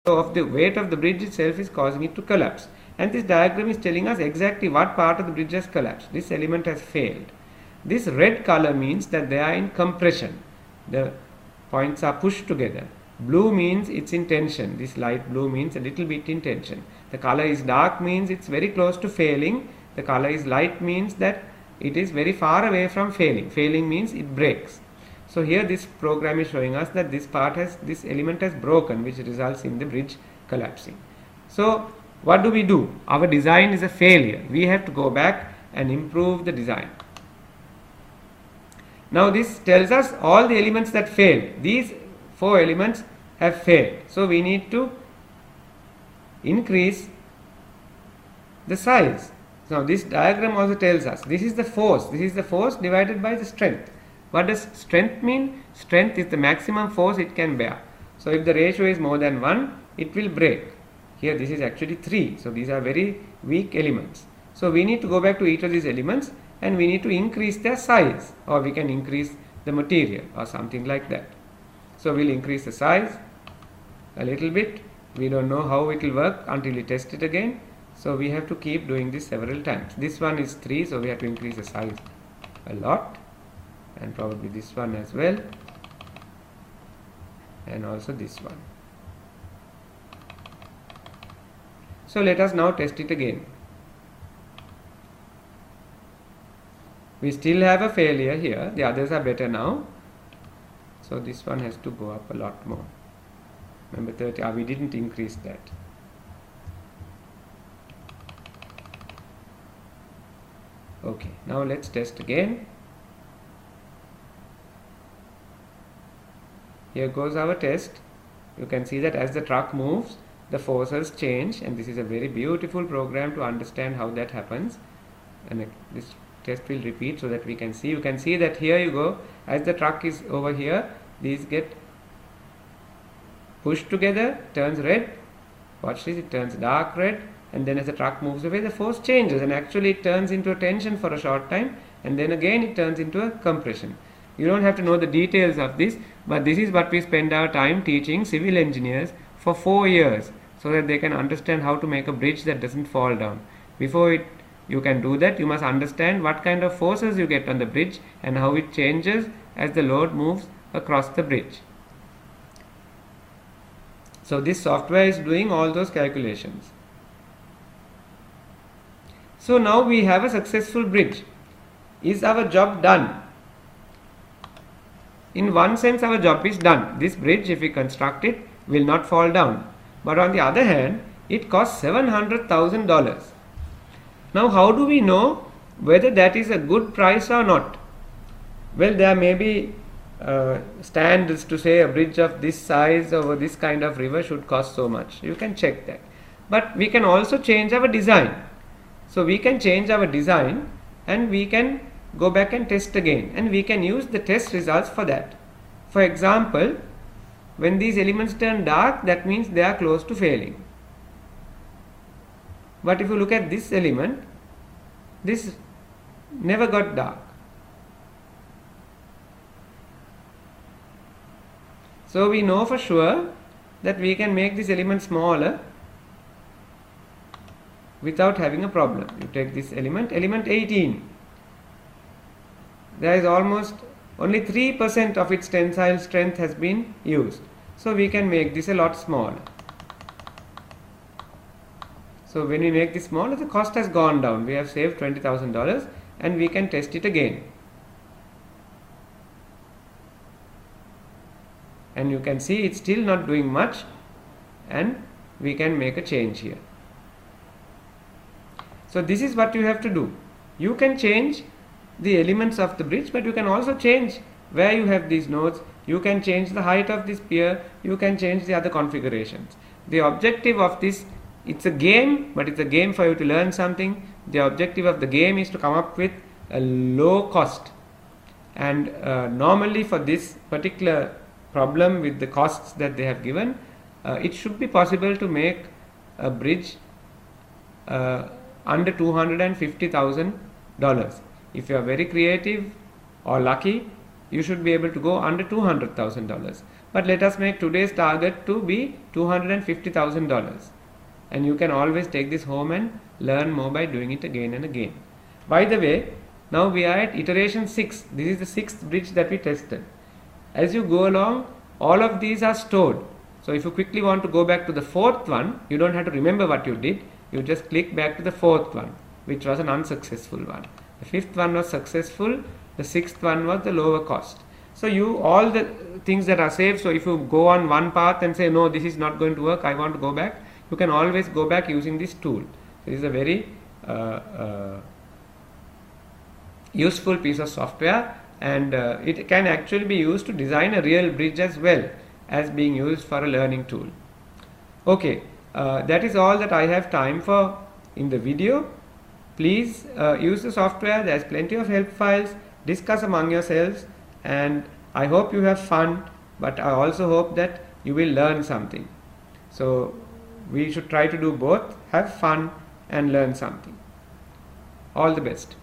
of the weight of the bridge itself is causing it to collapse. And this diagram is telling us exactly what part of the bridge has collapsed. This element has failed. This red color means that they are in compression. The points are pushed together. Blue means it's in tension. This light blue means a little bit in tension. The color is dark means it's very close to failing. The color is light means that it is very far away from failing. Failing means it breaks. So here this program is showing us that this element has broken, which results in the bridge collapsing. So what do? Our design is a failure. We have to go back and improve the design. Now this tells us all the elements that failed. These 4 elements have failed. So we need to increase the size. Now this diagram also tells us this is the force. This is the force divided by the strength. What does strength mean? Strength is the maximum force it can bear. So if the ratio is more than 1, it will break. Here this is actually 3. So these are very weak elements. So we need to go back to each of these elements and we need to increase their size, or we can increase the material or something like that. So we'll increase the size a little bit. We don't know how it will work until we test it again. So we have to keep doing this several times. This one is 3, so we have to increase the size a lot, and probably this one as well, and also this one. So let us now test it again. We still have a failure here. The others are better now. So this one has to go up a lot more. Remember 30, we didn't increase that. Okay, now let's test again. Here goes our test. You can see that as the truck moves, the forces change, and this is a very beautiful program to understand how that happens. And this test will repeat so that we can see. You can see that here you go, as the truck is over here, these get pushed together, turns red. Watch this, it turns dark red, and then as the truck moves away, the force changes, and actually it turns into a tension for a short time, and then again it turns into a compression. You don't have to know the details of this, but this is what we spend our time teaching civil engineers for 4 years, so that they can understand how to make a bridge that doesn't fall down. Before you can do that, you must understand what kind of forces you get on the bridge and how it changes as the load moves across the bridge. So this software is doing all those calculations. So now we have a successful bridge. Is our job done? In one sense, our job is done. This bridge, if we construct it, will not fall down. But on the other hand, it costs $700,000. Now how do we know whether that is a good price or not? Well, there may be standards to say a bridge of this size over this kind of river should cost so much. You can check that. But we can also change our design. So we can change our design and we can go back and test again, and we can use the test results for that. For example, when these elements turn dark, that means they are close to failing. But if you look at this element, this never got dark. So we know for sure that we can make this element smaller without having a problem. You take this element 18. There is almost only 3% of its tensile strength has been used. So we can make this a lot smaller. So when we make this smaller, the cost has gone down. We have saved $20,000 and we can test it again. And you can see it's still not doing much, and we can make a change here. So this is what you have to do. You can change the elements of the bridge, but you can also change where you have these nodes. You can change the height of this pier. You can change the other configurations. The objective of this, it's a game, but it's a game for you to learn something. The objective of the game is to come up with a low cost. And normally for this particular problem with the costs that they have given, it should be possible to make a bridge under $250,000. If you are very creative or lucky, you should be able to go under $200,000. but let us make today's target to be $250,000. And you can always take this home and learn more by doing it again and again. By the way, now we are at iteration 6. This is the sixth bridge that we tested. As you go along, all of these are stored. So if you quickly want to go back to the fourth one, you don't have to remember what you did. You just click back to the fourth one, which was an unsuccessful one. The fifth one was successful. The sixth one was the lower cost. So all the things that are saved, so if you go on one path and say, no, this is not going to work, I want to go back, you can always go back using this tool. So this is a very useful piece of software, and it can actually be used to design a real bridge as well as being used for a learning tool. Okay, that is all that I have time for in the video. Please use the software. There's plenty of help files. Discuss among yourselves, and I hope you have fun, but I also hope that you will learn something. So we should try to do both, have fun and learn something. All the best.